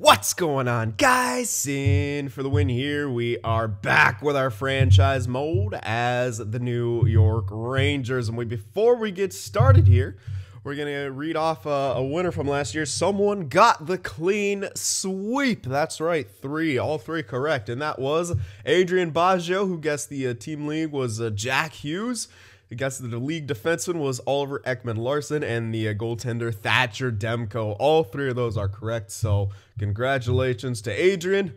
What's going on, guys? Cyn for the win here. We are back with our franchise mode as the New York Rangers. And before we get started here, we're going to read off a winner from last year. Someone got the clean sweep. That's right, all three correct. And that was Adrian Baggio, who guessed the team league was Jack Hughes. I guess the league defenseman was Oliver Ekman-Larsson, and the goaltender Thatcher Demko. All three of those are correct, so congratulations to Adrian.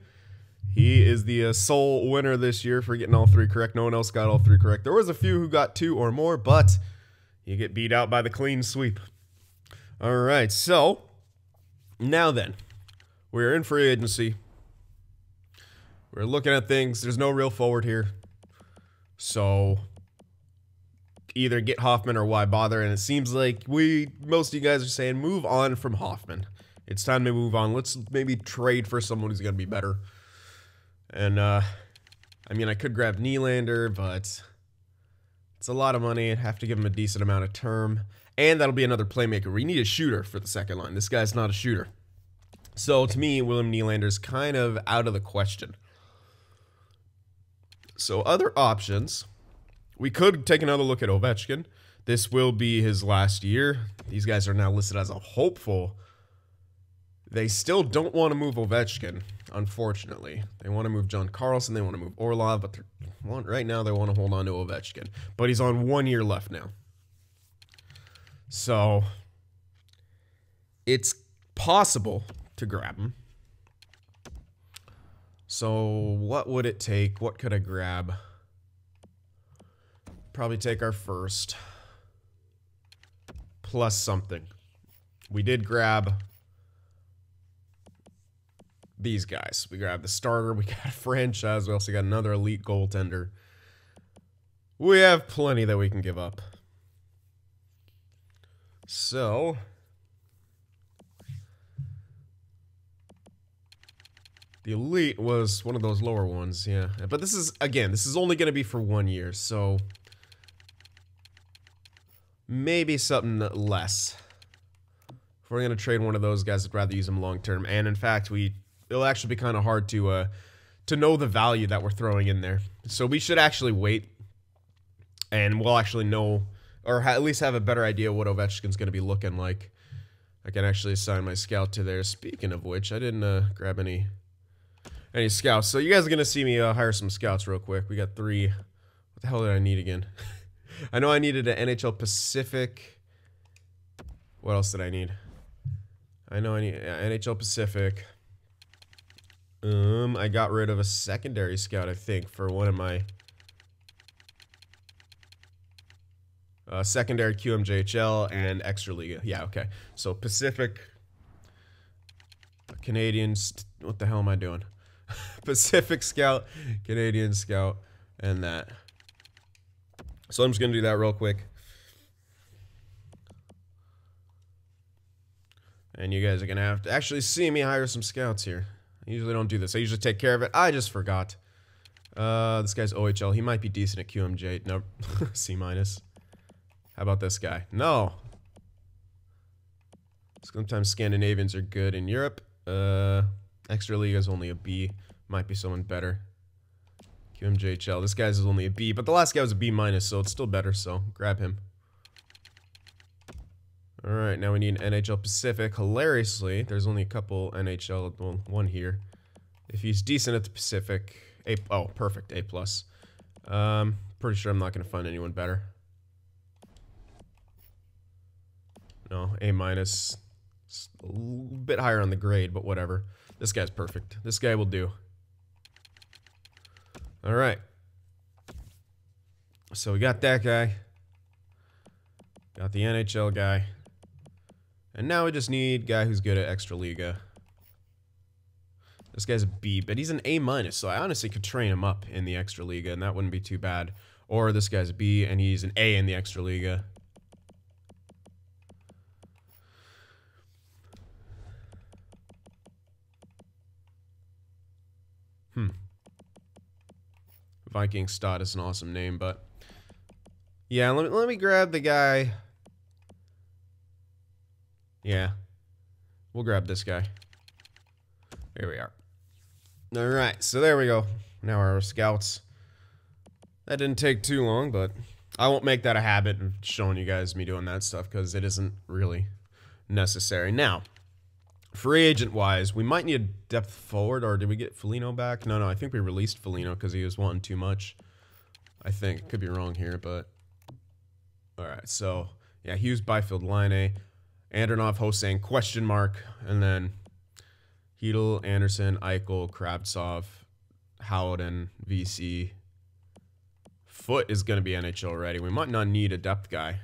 He is the sole winner this year for getting all three correct. No one else got all three correct. There was a few who got two or more, but you get beat out by the clean sweep. All right, so now then, we're in free agency. We're looking at things. There's no real forward here, so either get Hoffman or why bother, and it seems like most of you guys are saying move on from Hoffman. It's time to move on. Let's maybe trade for someone who's going to be better. And, I mean, I could grab Nylander, but it's a lot of money. I'd have to give him a decent amount of term, and that'll be another playmaker. We need a shooter for the second line. This guy's not a shooter. So, to me, William Nylander's kind of out of the question. So, other options. We could take another look at Ovechkin. This will be his last year. These guys are now listed as a hopeful. They still don't want to move Ovechkin, unfortunately. They want to move John Carlson. They want to move Orlov, but right now they want to hold on to Ovechkin. But he's on 1 year left now. So it's possible to grab him. So what would it take? What could I grab? Probably take our first plus something. We did grab these guys. We grabbed the starter. We got a franchise. We also got another elite goaltender. We have plenty that we can give up. So the elite was one of those lower ones, yeah. But this is, again, this is only going to be for 1 year, so maybe something less. If we're going to trade one of those guys, I'd rather use them long term. And in fact, it'll actually be kind of hard to know the value that we're throwing in there. So we should actually wait, and we'll actually know, or at least have a better idea what Ovechkin's going to be looking like. I can actually assign my scout to there. Speaking of which, I didn't grab any scouts. So you guys are going to see me hire some scouts real quick. We got 3. What the hell did I need again? I know I needed an NHL Pacific. What else did I need? I know I need NHL Pacific. I got rid of a secondary scout, I think, for one of my secondary QMJHL and Extra Liga. Yeah, okay. So Pacific, Canadians. What the hell am I doing? Pacific Scout, Canadian Scout, and that. So I'm just going to do that real quick. And you guys are going to have to actually see me hire some scouts here. I usually don't do this. I usually take care of it. I just forgot. This guy's OHL. He might be decent at QMJ. No, C-. How about this guy? No. Sometimes Scandinavians are good in Europe. Extra League is only a B. Might be someone better. QMJHL. This guy's is only a B, but the last guy was a B-, so it's still better, so grab him. Alright, now we need an NHL Pacific. Hilariously, there's only a couple NHL, well, one here. If he's decent at the Pacific, oh, perfect, A+. Pretty sure I'm not going to find anyone better. No, A-. It's a little bit higher on the grade, but whatever. This guy's perfect. This guy will do. Alright. So we got that guy. Got the NHL guy. And now we just need a guy who's good at Extra Liga. This guy's a B, but he's an A-, so I honestly could train him up in the Extra Liga, and that wouldn't be too bad. Or this guy's a B, and he's an A in the Extra Liga. Viking Stott is an awesome name, but yeah, let me grab the guy. Yeah, we'll grab this guy. Here we are. All right, so there we go. Now our scouts. That didn't take too long, but I won't make that a habit of showing you guys me doing that stuff because it isn't really necessary. Now, free agent-wise, we might need a depth forward, or did we get Foligno back? No, I think we released Foligno because he was wanting too much. I think. Could be wrong here, but... All right, so, yeah, Hughes, Byfield, Line, Andronov, Hosang, question mark, and then Hedel, Anderson, Eichel, Kravtsov, Howden, VC. Foot is going to be NHL ready. We might not need a depth guy.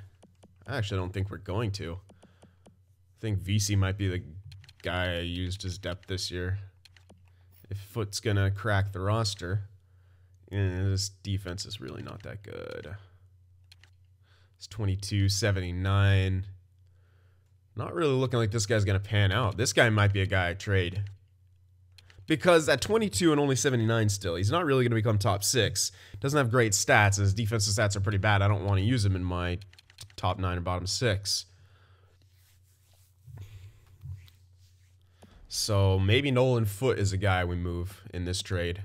I actually don't think we're going to. I think VC might be the guy I used as depth this year. If Foot's going to crack the roster. This defense is really not that good. It's 22-79. Not really looking like this guy's going to pan out. This guy might be a guy I trade. Because at 22 and only 79 still, he's not really going to become top 6. Doesn't have great stats, and his defensive stats are pretty bad. I don't want to use him in my top 9 or bottom 6. So maybe Nolan Foote is a guy we move in this trade.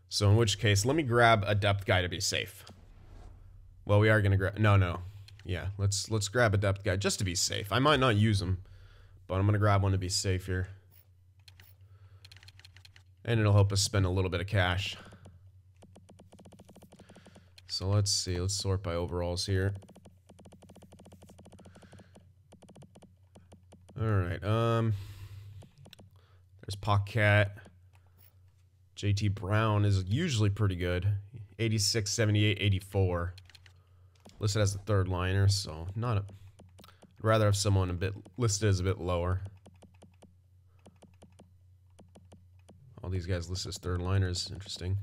So in which case, let me grab a depth guy to be safe. Well, we are going to grab... No. Yeah, let's grab a depth guy just to be safe. I might not use him, but I'm going to grab one to be safe here. And it'll help us spend a little bit of cash. So let's see. Let's sort by overalls here. Alright, there's Paquette. JT Brown is usually pretty good. 86, 78, 84. Listed as the third liner, so not a... I'd rather have someone a bit listed as a bit lower. All these guys listed as third liners. Interesting.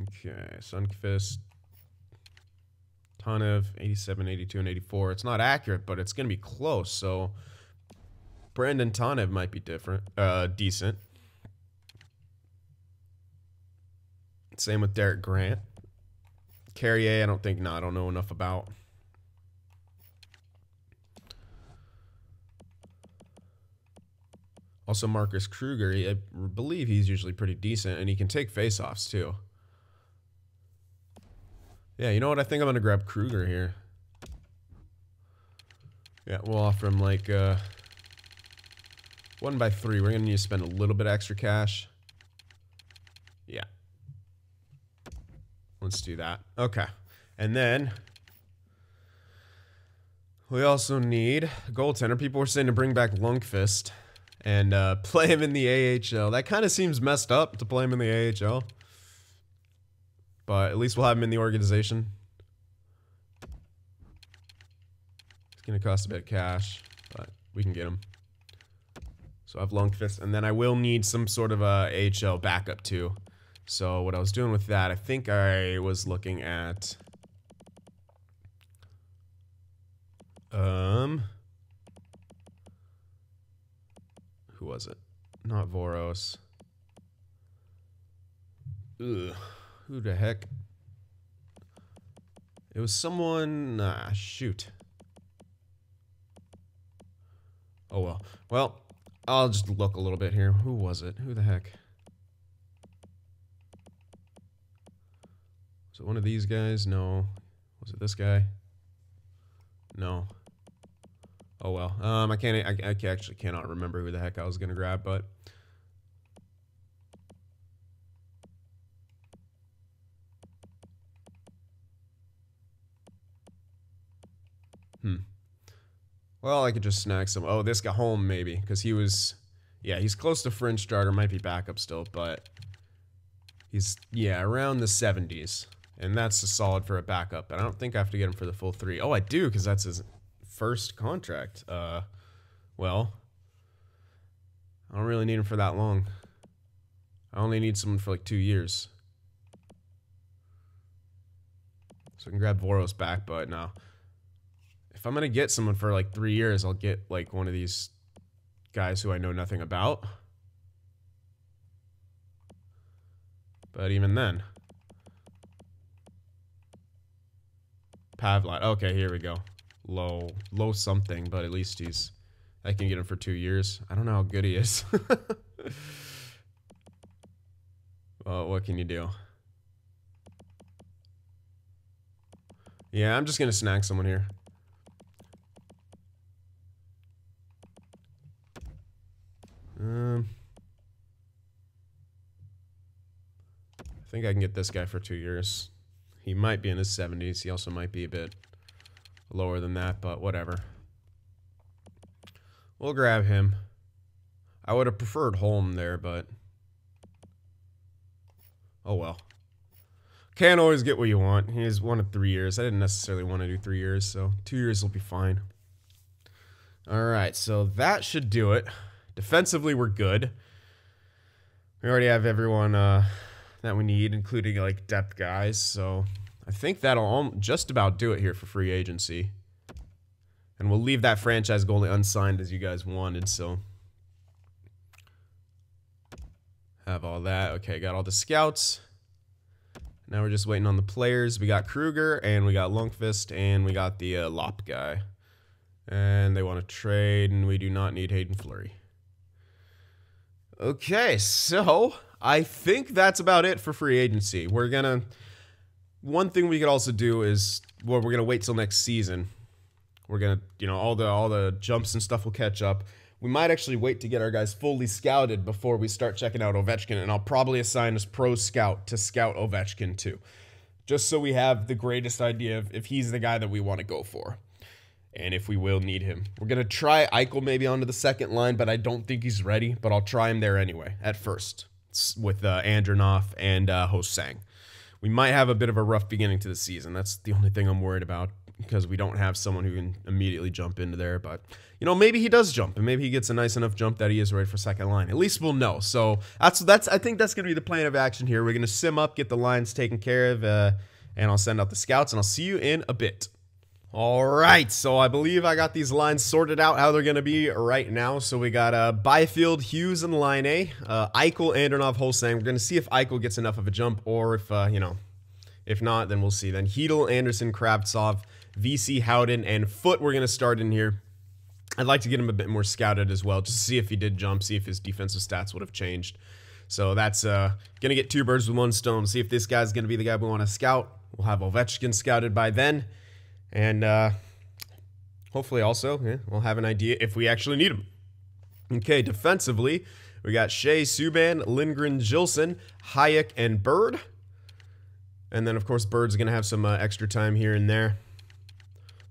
Okay, Sundqvist. Tanev, 87, 82, and 84. It's not accurate, but it's going to be close, so... Brandon Tanev might be decent. Same with Derek Grant. Carrier, I don't know enough about. Also, Marcus Kruger, I believe he's usually pretty decent, and he can take faceoffs too. Yeah, you know what? I think I'm going to grab Kruger here. Yeah, we'll offer him like 1x3. We're going to need to spend a little bit extra cash. Yeah. Let's do that. Okay. And then we also need a goaltender. People were saying to bring back Lundqvist and play him in the AHL. That kind of seems messed up to play him in the AHL. But at least we'll have him in the organization. It's going to cost a bit of cash, but we can get him. So I have Lundqvist, and then I will need some sort of a AHL backup too. So what I was doing with that, I think I was looking at... Who was it? Not Voros. Ugh. Who the heck? It was someone... shoot. Oh, well. Well, I'll just look a little bit here. Who was it? Who the heck? Was it one of these guys? No. Was it this guy? No. Oh, well. I actually cannot remember who the heck I was going to grab, but... Well, I could just snag some. Oh, this guy home maybe, because he was, yeah, he's close to fringe starter, might be backup still, but he's, yeah, around the 70s, and that's a solid for a backup. But I don't think I have to get him for the full 3. Oh, I do, because that's his first contract. Well, I don't really need him for that long. I only need someone for like 2 years. So I can grab Voros back, but no. If I'm going to get someone for like 3 years, I'll get like one of these guys who I know nothing about. But even then. Pavlat. Okay, here we go. Low something, but at least I can get him for 2 years. I don't know how good he is. Well, what can you do? Yeah, I'm just gonna snag someone here. I think I can get this guy for 2 years. He might be in his 70s. He also might be a bit lower than that, but whatever. We'll grab him. I would have preferred Holm there, but oh well. Can't always get what you want. He's wanted 3 years. I didn't necessarily want to do 3 years, so 2 years will be fine. Alright, so that should do it. Defensively, we're good. We already have everyone that we need, including like depth guys, so I think that'll just about do it here for free agency. And we'll leave that franchise goalie unsigned as you guys wanted, so have all that. Okay, got all the scouts. Now we're just waiting on the players. We got Kruger, and we got Lundqvist, and we got the Lop guy. And they want to trade, and we do not need Hayden Fleury. Okay, so I think that's about it for free agency. We're gonna... One thing we could also do is... Well, we're gonna wait till next season. We're gonna, you know, all the jumps and stuff will catch up. We might actually wait to get our guys fully scouted before we start checking out Ovechkin, and I'll probably assign as pro scout to scout Ovechkin too, just so we have the greatest idea of if he's the guy that we want to go for, and if we will need him. We're gonna try Eichel maybe onto the second line, but I don't think he's ready. But I'll try him there anyway at first with Andronov and Ho-Sang. We might have a bit of a rough beginning to the season. That's the only thing I'm worried about, because we don't have someone who can immediately jump into there. But, you know, maybe he does jump, and maybe he gets a nice enough jump that he is ready for second line. At least we'll know. So I think that's going to be the plan of action here. We're going to sim up, get the lines taken care of, and I'll send out the scouts, and I'll see you in a bit. All right, so I believe I got these lines sorted out how they're going to be right now. So we got Byfield, Hughes, and line A. Eichel, Andronov, Ho-Sang. We're going to see if Eichel gets enough of a jump, or if, you know, if not, then we'll see. Then Hedel, Anderson, Kravtsov, VC, Howden, and Foot we're going to start in here. I'd like to get him a bit more scouted as well, just to see if he did jump, see if his defensive stats would have changed. So that's going to get 2 birds with 1 stone. See if this guy's going to be the guy we want to scout. We'll have Ovechkin scouted by then. And hopefully also, we'll have an idea if we actually need him. Okay, defensively, we got Shea, Subban, Lindgren, Gilson, Hayek, and Bird. And then, of course, Bird's going to have some extra time here and there.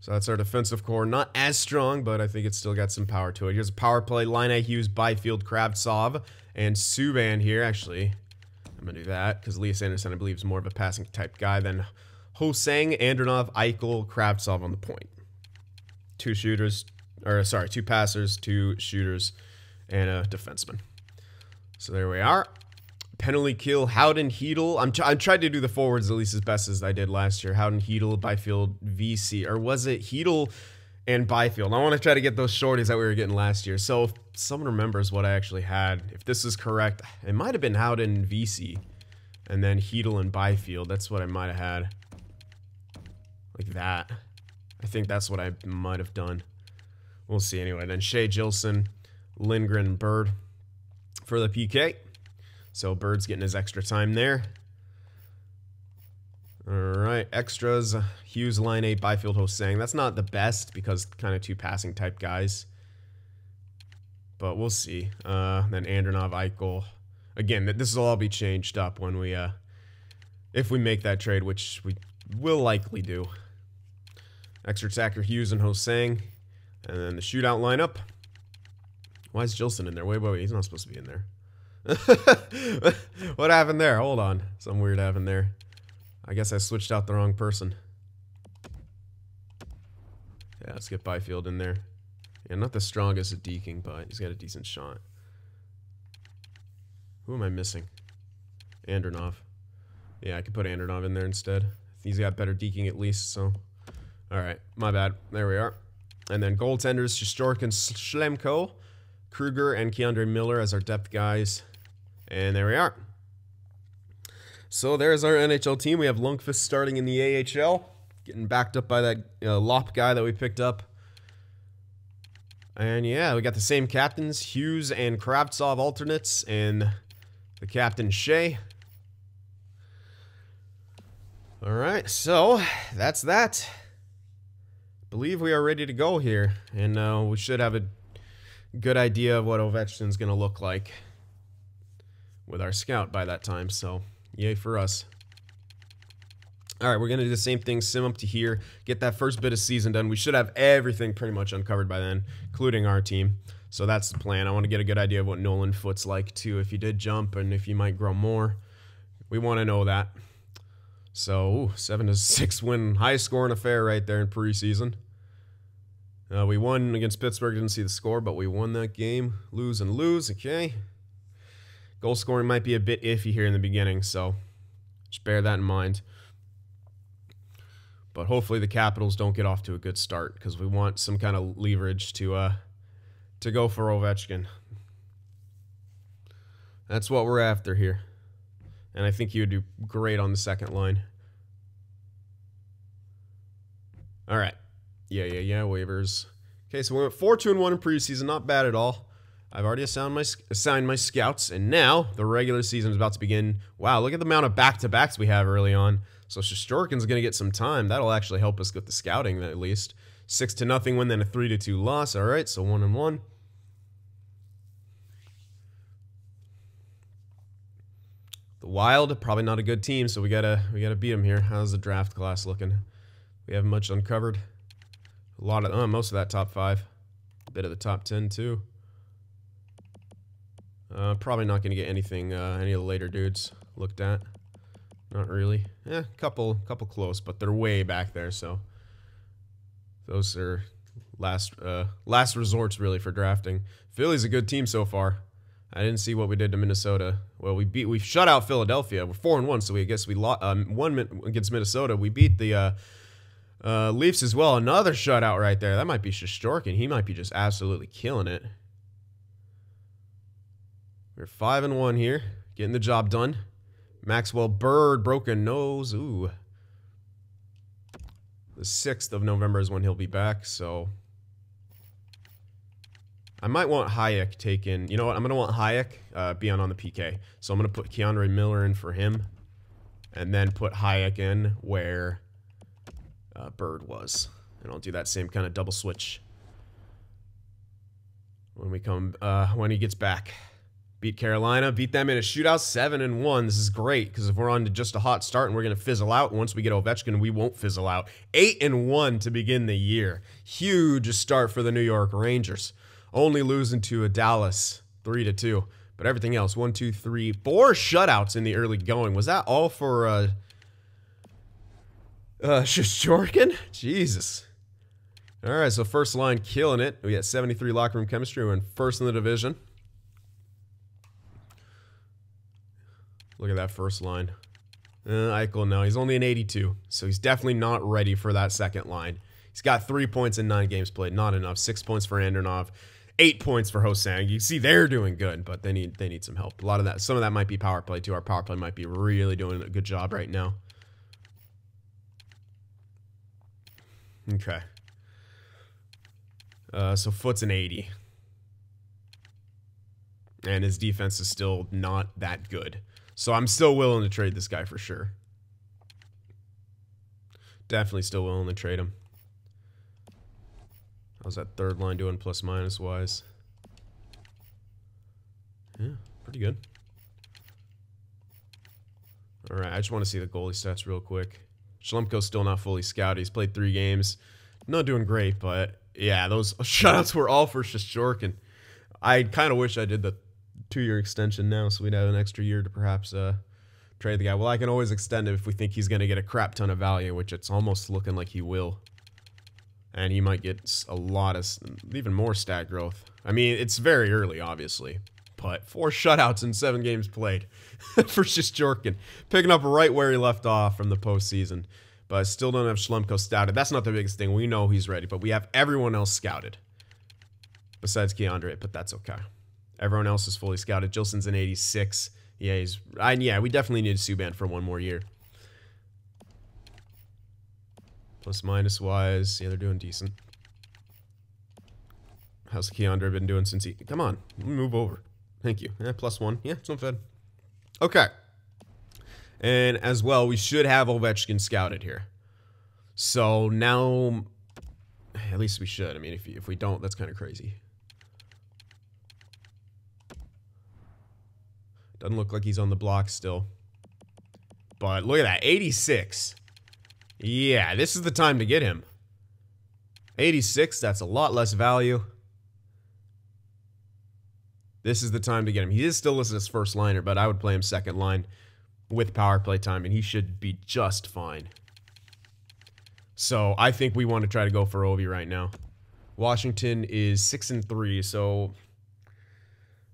So that's our defensive core. Not as strong, but I think it's still got some power to it. Here's a power play. Line A, Hughes, Byfield, Kravtsov, and Subban here. Actually, I'm going to do that because Elias Anderson, I believe, is more of a passing type guy than Ho-Sang, Andronov, Eichel, Kravtsov on the point. 2 shooters, or sorry, 2 passers, 2 shooters, and a defenseman. So there we are. Penalty kill, Howden, Hedel. I'm trying to do the forwards at least as best as I did last year. Howden, Hedel, Byfield, VC. Or was it Hedel and Byfield? I want to try to get those shorties that we were getting last year. So if someone remembers what I actually had, if this is correct, it might have been Howden and VC. And then Hedel and Byfield. That's what I might have had. Like that. I think that's what I might have done. We'll see anyway. Then Shea, Gilson, Lindgren, Bird for the PK. So Bird's getting his extra time there. All right, extras. Hughes, line 8, Byfield, Ho-Sang. That's not the best because kind of 2 passing type guys. But we'll see. Then Andronov, Eichel. Again, this will all be changed up when we, if we make that trade, which we will likely do. Extra attacker, Hughes and Ho-Sang. And then the shootout lineup. Why is Gilson in there? Wait, he's not supposed to be in there. What happened there? Hold on. Something weird happened there. I guess I switched out the wrong person. Yeah, let's get Byfield in there. Yeah, not the strongest at deking, but he's got a decent shot. Who am I missing? Andronov. Yeah, I could put Andronov in there instead. He's got better deking at least, so. Alright, my bad. There we are. And then goaltenders, Shesterkin and Schlemko. Kruger and Keandre Miller as our depth guys. And there we are. So there's our NHL team. We have Lundqvist starting in the AHL. Getting backed up by that Lop guy that we picked up. And yeah, we got the same captains, Hughes and Kravtsov alternates, and the captain Shea. Alright, so that's that. Believe we are ready to go here, and we should have a good idea of what Ovechkin's going to look like with our scout by that time, so yay for us. Alright, we're going to do the same thing, sim up to here, get that first bit of season done. We should have everything pretty much uncovered by then, including our team. So that's the plan. I want to get a good idea of what Nolan Foot's like, too, if he did jump and if he might grow more. We want to know that. So, 7-6 win, highest scoring affair right there in preseason. We won against Pittsburgh, didn't see the score, but we won that game. Lose and lose, okay. Goal scoring might be a bit iffy here in the beginning, so just bear that in mind. But hopefully the Capitals don't get off to a good start, because we want some kind of leverage to go for Ovechkin. That's what we're after here. And I think he would do great on the second line. All right. Yeah, waivers. Okay, so we went 4-2-1 in preseason. Not bad at all. I've already assigned my scouts, and now the regular season is about to begin. Wow, look at the amount of back-to-backs we have early on. So Shesterkin's going to get some time. That'll actually help us with the scouting, at least. 6-0 win, then a 3-2 loss. All right, so 1-1. The Wild, probably not a good team, so we gotta beat them here. How's the draft class looking? We haven't much uncovered. A lot of most of that top 5, a bit of the top 10 too. Probably not gonna get anything. Any of the later dudes looked at. Not really. Couple close, but they're way back there. So those are last resorts really for drafting. Philly's a good team so far. I didn't see what we did to Minnesota. Well, we shut out Philadelphia. We're 4-1, so I guess we won against Minnesota. We beat the Leafs as well. Another shutout right there. That might be Shesterkin. He might be just absolutely killing it. We're 5-1 here, getting the job done. Maxwell Bird, broken nose. Ooh. The 6th of November is when he'll be back, so I might want Hayek taken. You know what? I'm going to want Hayek being on the PK. So I'm going to put Keandre Miller in for him. And then put Hayek in where Bird was. And I'll do that same kind of double switch when he gets back. Beat Carolina. Beat them in a shootout 7-1. This is great because if we're on to just a hot start and we're going to fizzle out, once we get Ovechkin, we won't fizzle out. 8-1 to begin the year. Huge start for the New York Rangers. Only losing to a Dallas 3-2. But everything else, 1, 2, 3, 4 shutouts in the early going. Was that all for Shesterkin? Jesus. All right, so first line killing it. We got 73 locker room chemistry. We're in first in the division. Look at that first line. Eichel, no, he's only an 82. So he's definitely not ready for that second line. He's got 3 points in 9 games played. Not enough. 6 points for Andronov. 8 points for Hosang. You see they're doing good, but they need some help. A lot of that, some of that might be power play too. Our power play might be really doing a good job right now. Okay. So Foot's an 80. And his defense is still not that good. So I'm still willing to trade this guy for sure. Definitely still willing to trade him. How's that third line doing plus minus wise? Yeah, pretty good. All right, I just want to see the goalie stats real quick. Schlemko's still not fully scouted. He's played 3 games. Not doing great, but yeah, those shutouts were all for Shesterkin. I kind of wish I did the 2-year extension now so we'd have an extra year to perhaps trade the guy. Well, I can always extend it if we think he's going to get a crap ton of value, which it's almost looking like he will. And he might get a lot of, even more stat growth. I mean, it's very early, obviously. But 4 shutouts in 7 games played for Shesterkin. Picking up right where he left off from the postseason. But I still don't have Schlemko scouted. That's not the biggest thing. We know he's ready. But we have everyone else scouted. Besides Keandre, but that's okay. Everyone else is fully scouted. Jilson's an 86. Yeah, we definitely need Subban for 1 more year. Plus minus wise, yeah, they're doing decent. How's Keandre been doing since he... Come on, move over. Thank you. Yeah, +1. Yeah, it's not bad. Okay. And as well, we should have Ovechkin scouted here. So now... At least we should. I mean, if we don't, that's kind of crazy. Doesn't look like he's on the block still. But look at that, 86. Yeah, this is the time to get him. 86, that's a lot less value. This is the time to get him. He is still listed as first liner, but I would play him second line with power play time, and he should be just fine. So I think we want to try to go for Ovi right now. Washington is 6-3, so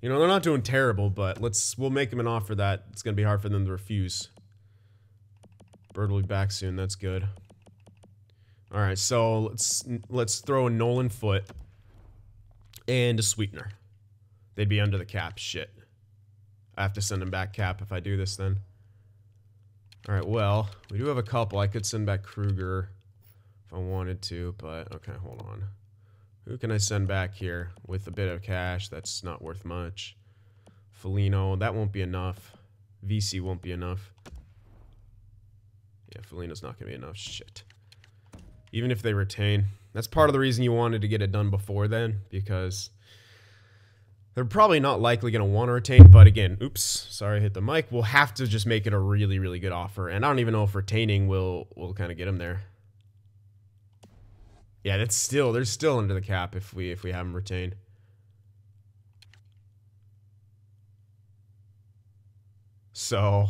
you know they're not doing terrible, but we'll make them an offer that it's gonna be hard for them to refuse. Bird will be back soon. That's good. All right, so let's throw a Nolan Foot and a Sweetener. They'd be under the cap. Shit. I have to send them back cap if I do this then. All right, well, we do have a couple. I could send back Kruger if I wanted to, but okay, hold on. Who can I send back here with a bit of cash that's not worth much? Foligno, that won't be enough. VC won't be enough. Yeah, Foligno's not going to be enough. Shit. Even if they retain. That's part of the reason you wanted to get it done before then, because they're probably not likely going to want to retain, but again, oops, sorry, I hit the mic. We'll have to just make it a really, really good offer, and I don't even know if retaining will kind of get them there. Yeah, they're still under the cap if we have them retain. So,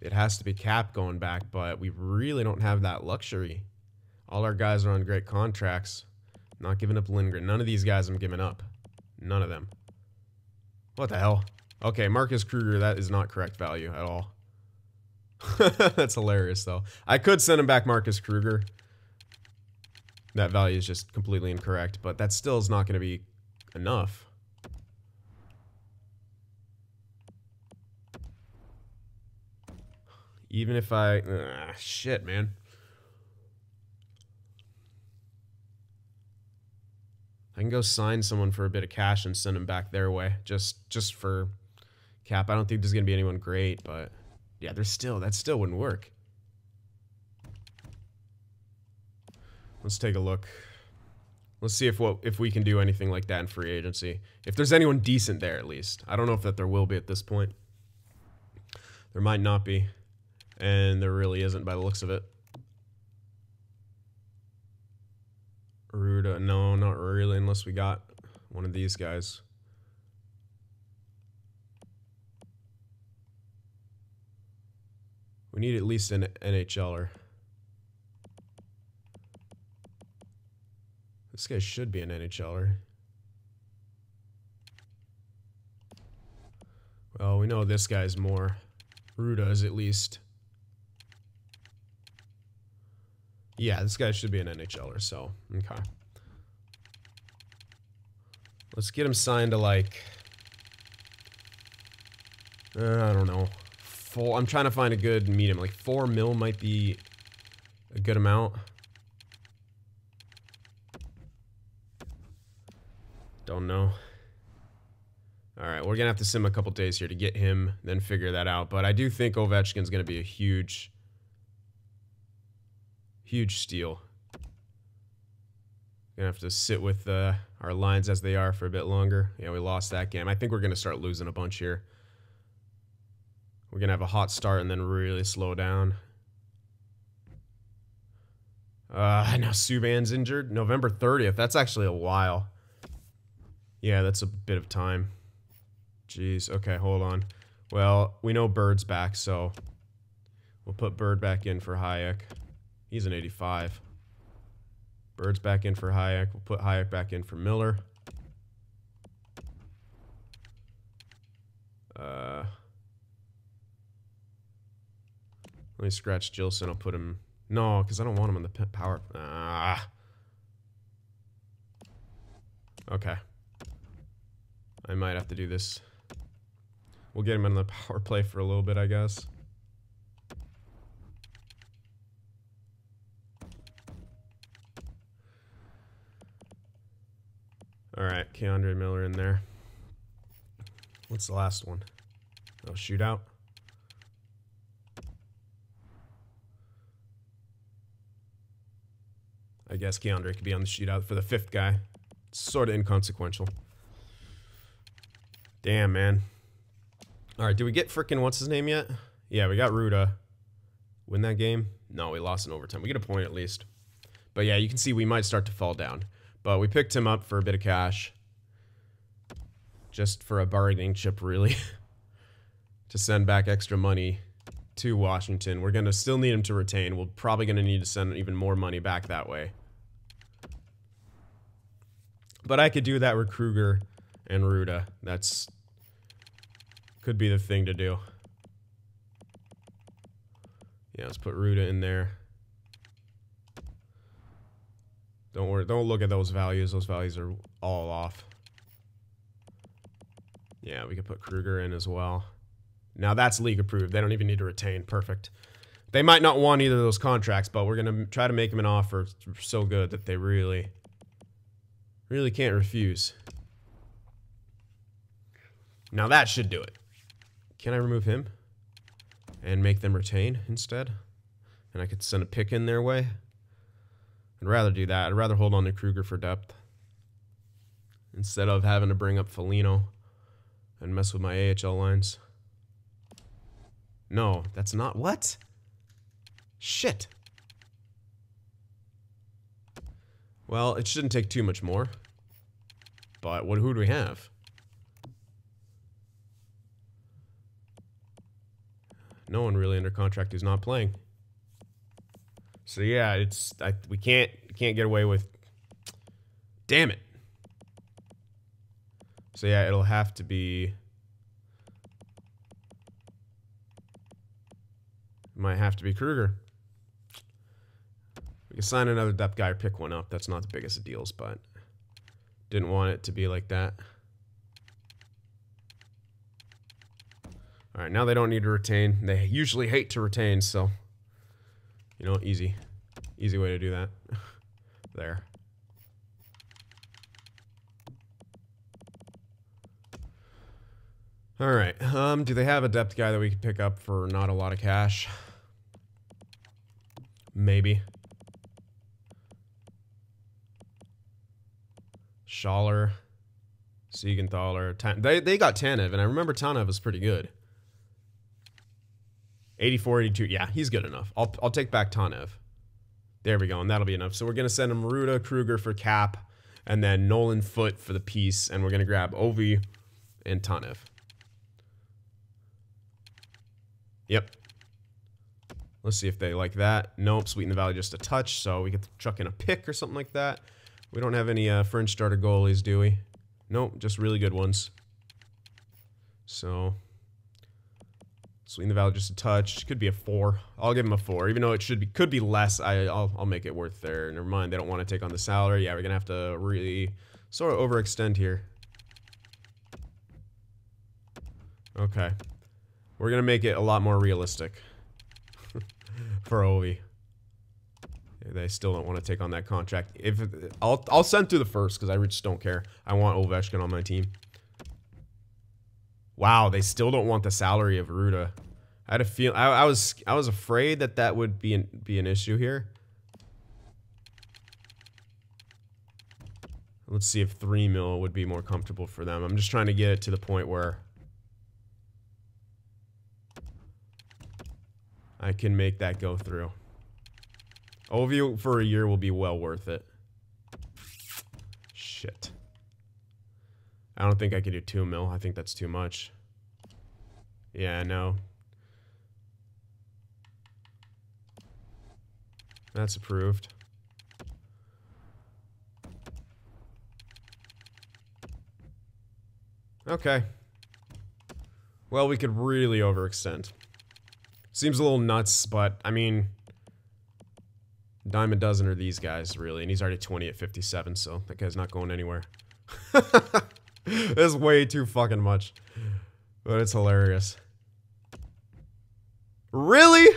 it has to be cap going back, but we really don't have that luxury. All our guys are on great contracts. Not giving up Lindgren. None of these guys I'm giving up. None of them. What the hell? Okay, Marcus Kruger, that is not correct value at all. That's hilarious, though. I could send him back Marcus Kruger. That value is just completely incorrect, but that still is not going to be enough. Even if I... shit, man. I can go sign someone for a bit of cash and send them back their way. Just for cap. I don't think there's going to be anyone great, but... Yeah, that still wouldn't work. Let's take a look. Let's see if we can do anything like that in free agency. If there's anyone decent there, at least. I don't know if that there will be at this point. There might not be. And there really isn't by the looks of it. Ruda, no, not really, unless we got one of these guys. We need at least an NHLer. This guy should be an NHLer. Well, we know this guy's more. Ruda is at least. Yeah, this guy should be an NHLer, so, okay. Let's get him signed to, like, I don't know. I'm trying to find a good medium. Like, 4 mil might be a good amount. Don't know. Alright, we're going to have to sim a couple days here to get him, then figure that out. But I do think Ovechkin's going to be a huge steal. Gonna have to sit with our lines as they are for a bit longer. Yeah, we lost that game. I think we're going to start losing a bunch here. We're going to have a hot start and then really slow down. Now Subban's injured. November 30th. That's actually a while. Yeah, that's a bit of time. Jeez. Okay, hold on. Well, we know Bird's back, so we'll put Bird back in for Hayek. He's an 85. Bird's back in for Hayek. We'll put Hayek back in for Miller. Let me scratch Gilson. I'll put him... No, because I don't want him on the power... Okay. I might have to do this. We'll get him in the power play for a little bit, I guess. All right, Keandre Miller in there. What's the last one? Oh, shootout. I guess Keandre could be on the shootout for the 5th guy. It's sort of inconsequential. Damn, man. All right, did we get frickin' what's his name yet? Yeah, we got Ruda. Win that game? No, we lost in overtime. We get a point at least. But yeah, you can see we might start to fall down. But we picked him up for a bit of cash. Just for a bargaining chip, really. To send back extra money to Washington. We're going to still need him to retain. We're probably going to need to send even more money back that way. But I could do that with Kruger and Ruda. That's... could be the thing to do. Yeah, let's put Ruda in there. Don't worry, don't look at those values. Those values are all off. Yeah, we could put Kruger in as well. Now that's league approved. They don't even need to retain. Perfect. They might not want either of those contracts, but we're going to try to make them an offer so good that they really can't refuse. Now that should do it. Can I remove him and make them retain instead? And I could send a pick in their way. I'd rather do that. I'd rather hold on to Kruger for depth instead of having to bring up Foligno and mess with my AHL lines. No, that's not... What? Shit. Well, it shouldn't take too much more. But who do we have? No one really under contract who's not playing. So yeah, we can't get away with... Damn it. So yeah, it'll have to be... Might have to be Kruger. We can sign another depth guy or pick one up. That's not the biggest of deals, but didn't want it to be like that. All right, now they don't need to retain. They usually hate to retain, so, you know, easy way to do that. There. All right. Do they have a depth guy that we could pick up for not a lot of cash? Maybe. Schaller, Siegenthaler. They got Tanev, and I remember Tanev was pretty good. 84, 82. Yeah, he's good enough. I'll take back Tanev. There we go, and that'll be enough. So we're gonna send him Ruda, Kruger for cap, and then Nolan Foote for the piece, and we're gonna grab Ovi and Tanev. Yep. Let's see if they like that. Nope, sweeten the value just a touch, so we could chuck in a pick or something like that. We don't have any fringe starter goalies, do we? Nope, just really good ones. So, sweeten the value just a touch. Could be a 4. I'll give him a 4, even though it could be less. I'll make it worth there. Never mind, they don't want to take on the salary. Yeah, we're gonna have to really sort of overextend here. Okay. We're going to make it a lot more realistic for Ovi. They still don't want to take on that contract. I'll send through the first because I just don't care. I want Ovechkin on my team. Wow, they still don't want the salary of Ruda. I had a feel I was afraid that would be an issue here. Let's see if 3 mil would be more comfortable for them. I'm just trying to get it to the point where I can make that go through. Ovi for a year will be well worth it. Shit. I don't think I can do 2 mil. I think that's too much. Yeah, no. That's approved. Okay. Well, we could really overextend. Seems a little nuts, but, I mean, dime a dozen are these guys, really. And he's already 20 at 57, so that guy's not going anywhere. That's way too fucking much. But it's hilarious. Really?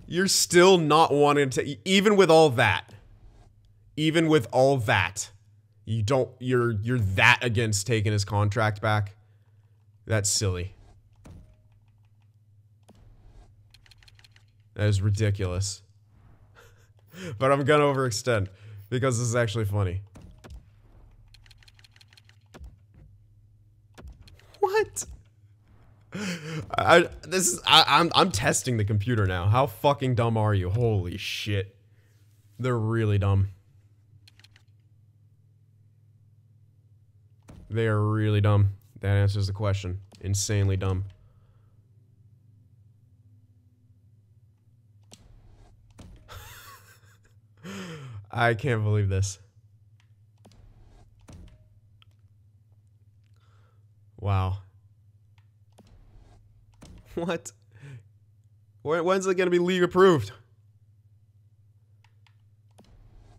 You're still not wanting to, even with all that. Even with all that. You're that against taking his contract back? That's silly. That is ridiculous. But I'm gonna overextend because this is actually funny. What? I'm testing the computer now. How fucking dumb are you? Holy shit. They're really dumb. They are really dumb. That answers the question. Insanely dumb. I can't believe this. Wow. What? When's it gonna be league approved?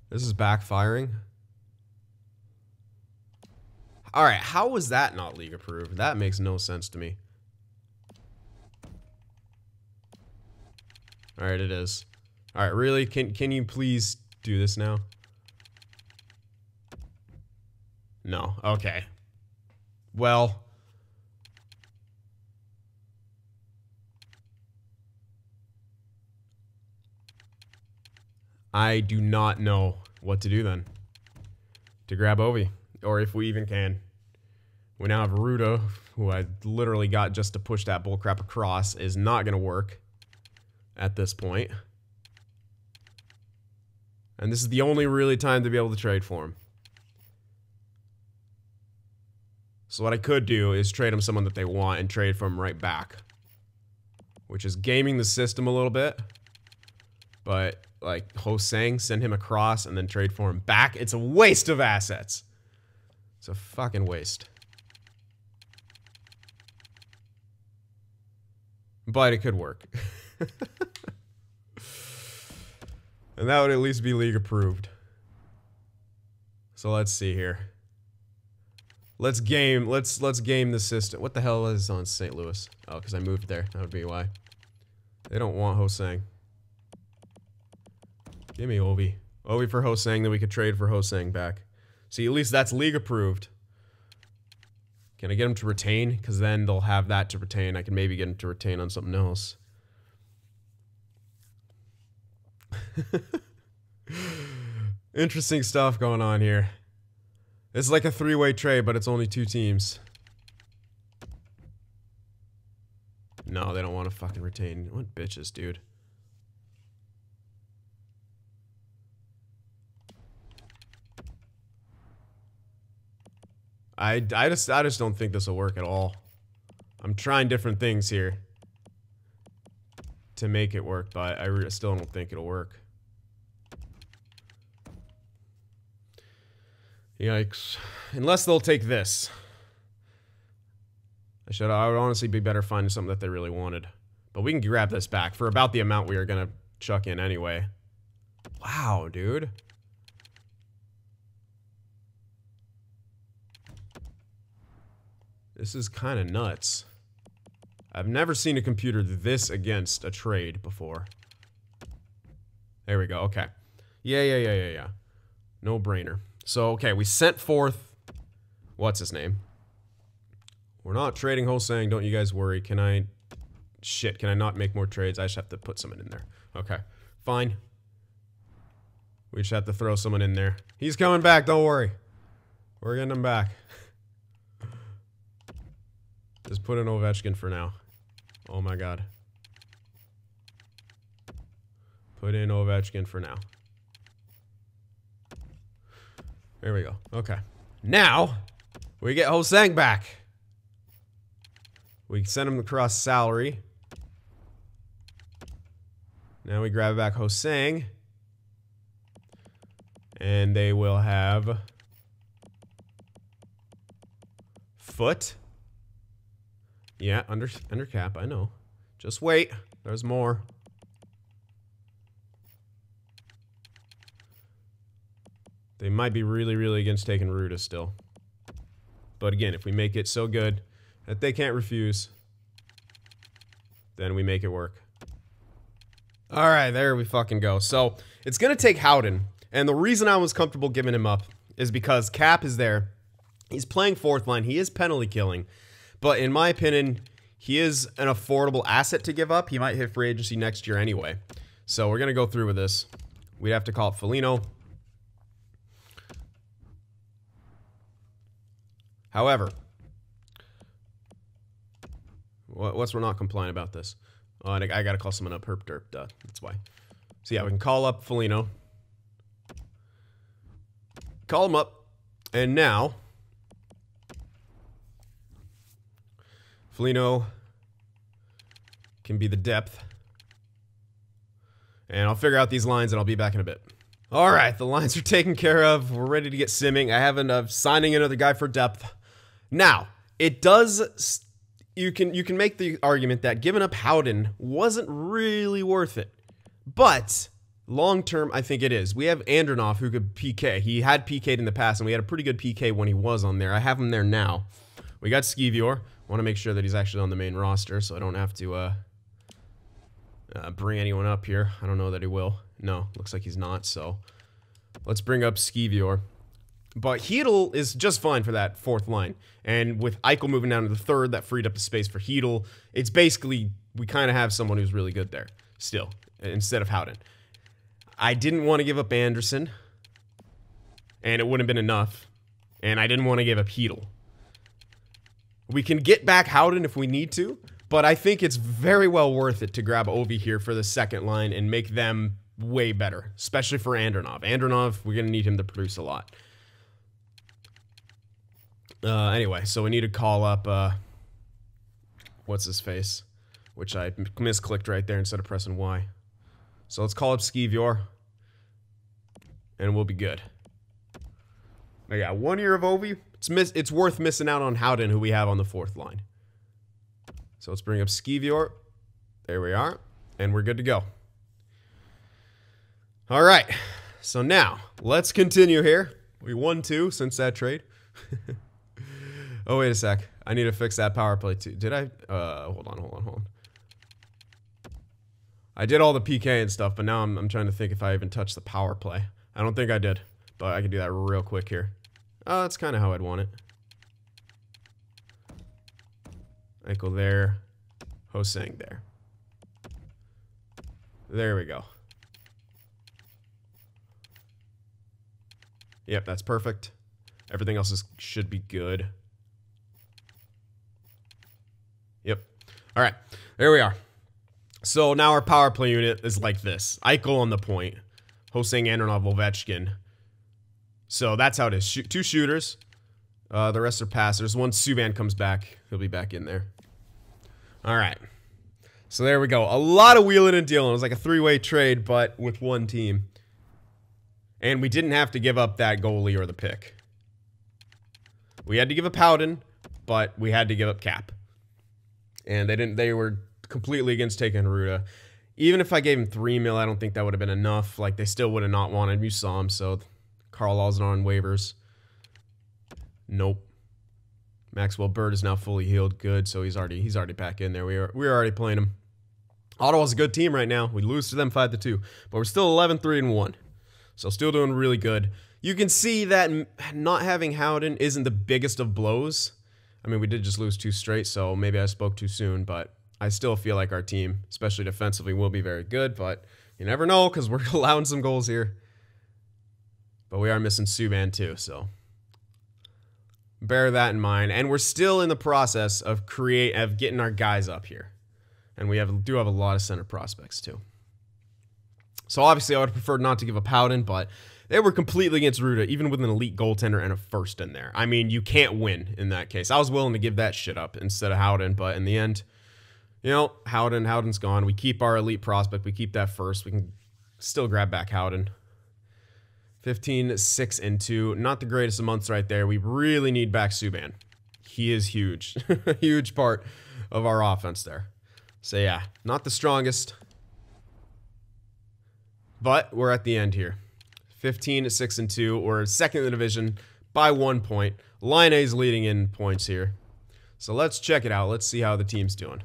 This is backfiring. Alright, how was that not league approved? That makes no sense to me. Alright, it is. Alright, really? Can you please do this now? No. Okay. Well. I do not know what to do then. To grab Ovi. Or if we even can. We now have Ruda, who I literally got just to push that bullcrap across, is not going to work at this point. And this is the only really time to be able to trade for him. So what I could do is trade him someone that they want and trade for him right back. Which is gaming the system a little bit. But, like, Ho-Sang, send him across and then trade for him back. It's a waste of assets. It's a fucking waste. But it could work. And that would at least be league approved. So let's see here. Let's game the system. What the hell is on St. Louis? Oh, because I moved there. That would be why. They don't want Ho-Sang. Give me Ovi. Ovi for Ho-Sang, then we could trade for Ho-Sang back. See, at least that's league approved. Can I get him to retain? Because then they'll have that to retain. I can maybe get him to retain on something else. Interesting stuff going on here. It's like a three-way trade, but it's only two teams. No, they don't want to fucking retain. What bitches, dude. I just don't think this will work at all. I'm trying different things here to make it work, but I still don't think it'll work. Yikes. Unless they'll take this. I would honestly be better finding something that they really wanted. But we can grab this back for about the amount we are gonna chuck in anyway. Wow, dude. This is kind of nuts. I've never seen a computer this against a trade before. There we go, okay. Yeah. No brainer. So, okay, we sent forth... What's his name? We're not trading Ho-Sang, don't you guys worry. Can I... Shit, can I not make more trades? I just have to put someone in there. Okay, fine. We just have to throw someone in there. He's coming back, don't worry. We're getting him back. Just put in Ovechkin for now. Oh my god. Put in Ovechkin for now. There we go. Okay. Now, we get Ho-Sang back. We send him across salary. Now we grab back Ho-Sang. And they will have... Foot. Yeah, under cap, I know. Just wait. There's more. They might be really, really against taking Ruda still. But again, if we make it so good, that they can't refuse, then we make it work. Alright, there we fucking go. So, it's gonna take Howden, and the reason I was comfortable giving him up is because Cap is there. He's playing fourth line. He is penalty killing. But in my opinion, he is an affordable asset to give up. He might hit free agency next year anyway. So we're going to go through with this. We'd have to call it Foligno. However, what's we're not compliant about this? Oh, I got to call someone up. Herp derp. Duh. That's why. So yeah, we can call up Foligno. Call him up. And now, Foligno can be the depth. And I'll figure out these lines and I'll be back in a bit. Alright, the lines are taken care of. We're ready to get simming. I have signing another guy for depth. Now, it does... You can make the argument that giving up Howden wasn't really worth it. But... long term, I think it is. We have Andronov who could PK. He had PK'd in the past, and we had a pretty good PK when he was on there. I have him there now. We got Skeevior. Want to make sure that he's actually on the main roster, so I don't have to bring anyone up here. I don't know that he will. No, looks like he's not, so let's bring up Skeevior. But Hedl is just fine for that fourth line. And with Eichel moving down to the third, that freed up the space for Hedl. It's basically, we kind of have someone who's really good there still, instead of Howden. I didn't want to give up Anderson, and it wouldn't have been enough, and I didn't want to give up Hedl. We can get back Howden if we need to, but I think it's very well worth it to grab Ovi here for the second line and make them way better, especially for Andronov. Andronov, we're going to need him to produce a lot. Anyway, so we need to call up, what's his face, which I misclicked right there instead of pressing Y. So let's call up Skeevior, and we'll be good. I got 1 year of Ovi. It's worth missing out on Howden, who we have on the fourth line. So let's bring up Skeevior. There we are, and we're good to go. All right, so now let's continue here. We won 2 since that trade. Oh, wait a sec. I need to fix that power play too. Did I? Hold on. I did all the PK and stuff, but now I'm trying to think if I even touched the power play. I don't think I did, but I can do that real quick here. That's kind of how I'd want it. Eichel there. Hosang there. There we go. Yep, that's perfect. Everything else should be good. Yep. All right, there we are. So now our power play unit is like this. Eichel on the point. Hosang, Andronov, Ovechkin. So that's how it is. 2 shooters. The rest are passers. Once Subban comes back, he'll be back in there. All right. So there we go. A lot of wheeling and dealing. It was like a 3-way trade, but with one team. And we didn't have to give up that goalie or the pick. We had to give up Howden, but we had to give up Cap. And they were completely against taking Haruda. Even if I gave him 3 mil, I don't think that would have been enough. Like, they still would have not wanted him. You saw him, so Carl Law's on waivers. Nope. Maxwell Bird is now fully healed. Good, so he's already back in there. We were already playing him. Ottawa's a good team right now. We lose to them 5-2, but we're still 11-3-1. So still doing really good. You can see that not having Howden isn't the biggest of blows. I mean, we did just lose 2 straight, so maybe I spoke too soon, but I still feel like our team, especially defensively, will be very good, but you never know because we're allowing some goals here. But we are missing Subban too, so bear that in mind. And we're still in the process of getting our guys up here. And we do have a lot of center prospects too. So obviously I would have preferred not to give up Howden, but they were completely against Ruda, even with an elite goaltender and a first in there. I mean, you can't win in that case. I was willing to give that shit up instead of Howden, but in the end, you know, Howden's gone. We keep our elite prospect. We keep that first. We can still grab back Howden. 15-6-2. Not the greatest of months right there. We really need back Subban. He is huge. Huge part of our offense there. So yeah, not the strongest. But we're at the end here. 15-6-2. We're second in the division by 1 point. Line A's leading in points here. So let's check it out. Let's see how the team's doing.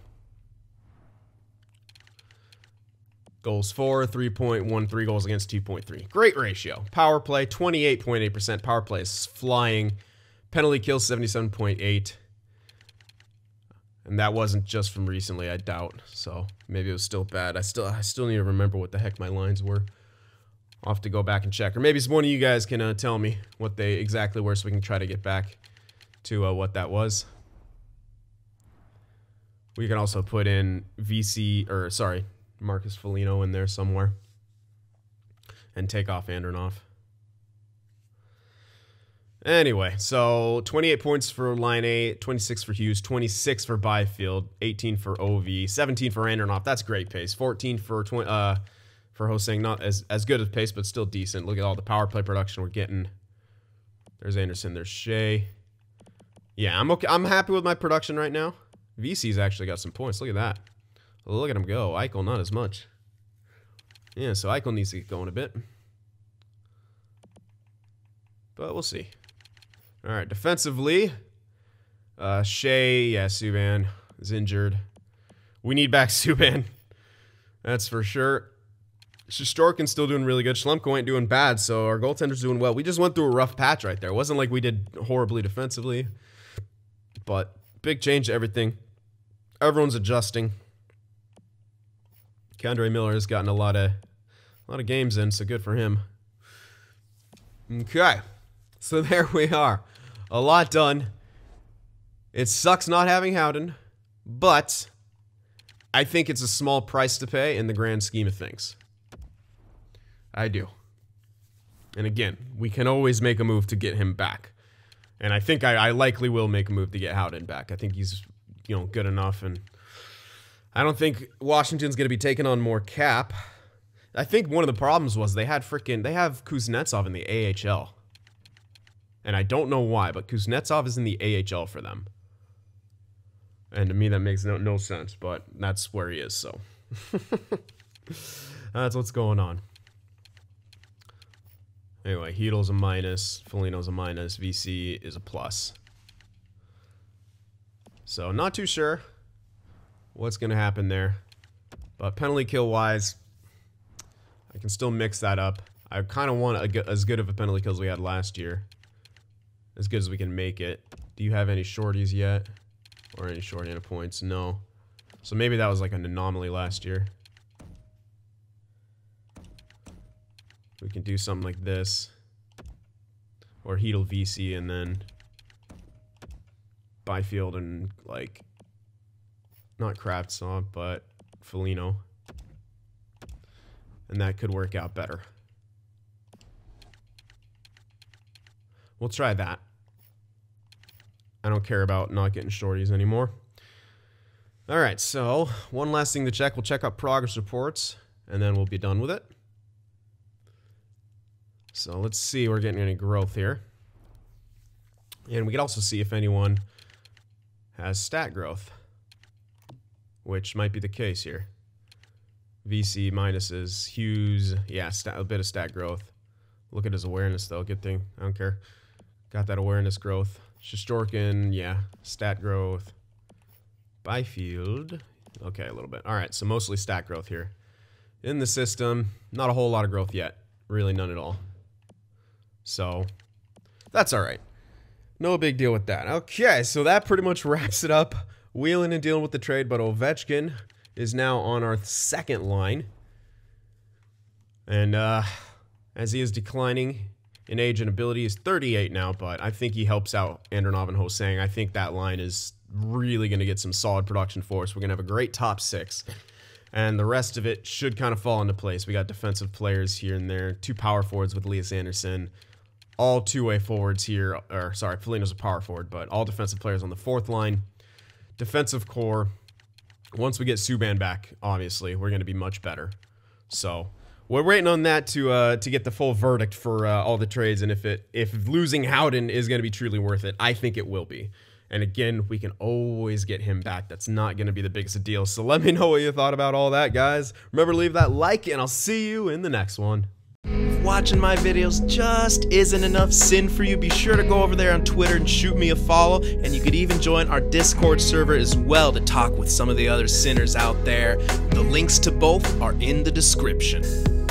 Goals for 3.13, goals against 2.3. Great ratio. Power play 28.8%. Power play is flying. Penalty kills 77.8. And that wasn't just from recently, I doubt. So maybe it was still bad. I still need to remember what the heck my lines were. I'll have to go back and check. Or maybe one of you guys can tell me what they exactly were so we can try to get back to what that was. We can also put in Marcus Foligno in there somewhere. And take off Andronov. Anyway, so 28 points for Line 8, 26 for Hughes, 26 for Byfield, 18 for OV, 17 for Andronov. That's great pace. 14 for Ho-Sang. Not as good a pace, but still decent. Look at all the power play production we're getting. There's Anderson. There's Shea. Yeah, I'm okay. I'm happy with my production right now. VC's actually got some points. Look at that. Look at him go. Eichel, not as much. Yeah, so Eichel needs to get going a bit. But we'll see. All right, defensively, Shea, yeah, Subban is injured. We need back Subban. That's for sure. Shesterkin's still doing really good. Schlemko ain't doing bad, so our goaltender's doing well. We just went through a rough patch right there. It wasn't like we did horribly defensively, but big change to everything. Everyone's adjusting. K'Andre Miller has gotten a lot of games in, so good for him. Okay, so there we are. A lot done. It sucks not having Howden, but I think it's a small price to pay in the grand scheme of things. I do. And again, we can always make a move to get him back. And I think I likely will make a move to get Howden back. I think he's, good enough, and I don't think Washington's going to be taking on more cap. I think one of the problems was they have Kuznetsov in the AHL. And I don't know why, but Kuznetsov is in the AHL for them. And to me, that makes no sense, but that's where he is, so. That's what's going on. Anyway, Heedle's a minus, Foligno's a minus, VC is a plus. So, not too sure what's going to happen there. But penalty kill-wise, I can still mix that up. I kind of want as good of a penalty kill as we had last year. As good as we can make it. Do you have any shorties yet? Or any short-handed points? No. So maybe that was like an anomaly last year. We can do something like this. Or Heedle VC and then Byfield and like, not Kravtsov, but Foligno. And that could work out better. We'll try that. I don't care about not getting shorties anymore. All right, so one last thing to check. We'll check out progress reports, and then we'll be done with it. So let's see if we're getting any growth here. And we can also see if anyone has stat growth, which might be the case here. VC minuses, Hughes, yeah, a bit of stat growth. Look at his awareness, though. Good thing. I don't care. Got that awareness growth. Shesterkin, yeah, stat growth. Byfield, okay, a little bit. All right, so mostly stat growth here. In the system, not a whole lot of growth yet. Really none at all. So, that's all right. No big deal with that. Okay, so that pretty much wraps it up. Wheeling and dealing with the trade, but Ovechkin is now on our second line. And as he is declining in age and ability, he's 38 now, but I think he helps out Andronov and Ho-Sang. I think that line is really going to get some solid production for us. We're going to have a great top six. And the rest of it should kind of fall into place. We got defensive players here and there. 2 power forwards with Elias Anderson. All 2-way forwards here. Or, sorry, Foligno's a power forward, but all defensive players on the 4th line. Defensive core. Once we get Subban back, obviously, we're going to be much better. So we're waiting on that to get the full verdict for all the trades, and if losing Howden is going to be truly worth it, I think it will be. And again, we can always get him back. That's not going to be the biggest deal. So let me know what you thought about all that, guys. Remember to leave that like, and I'll see you in the next one. watching my videos just isn't enough Cyn for you, be sure to go over there on Twitter and shoot me a follow, and you could even join our Discord server as well to talk with some of the other Cynners out there. The links to both are in the description.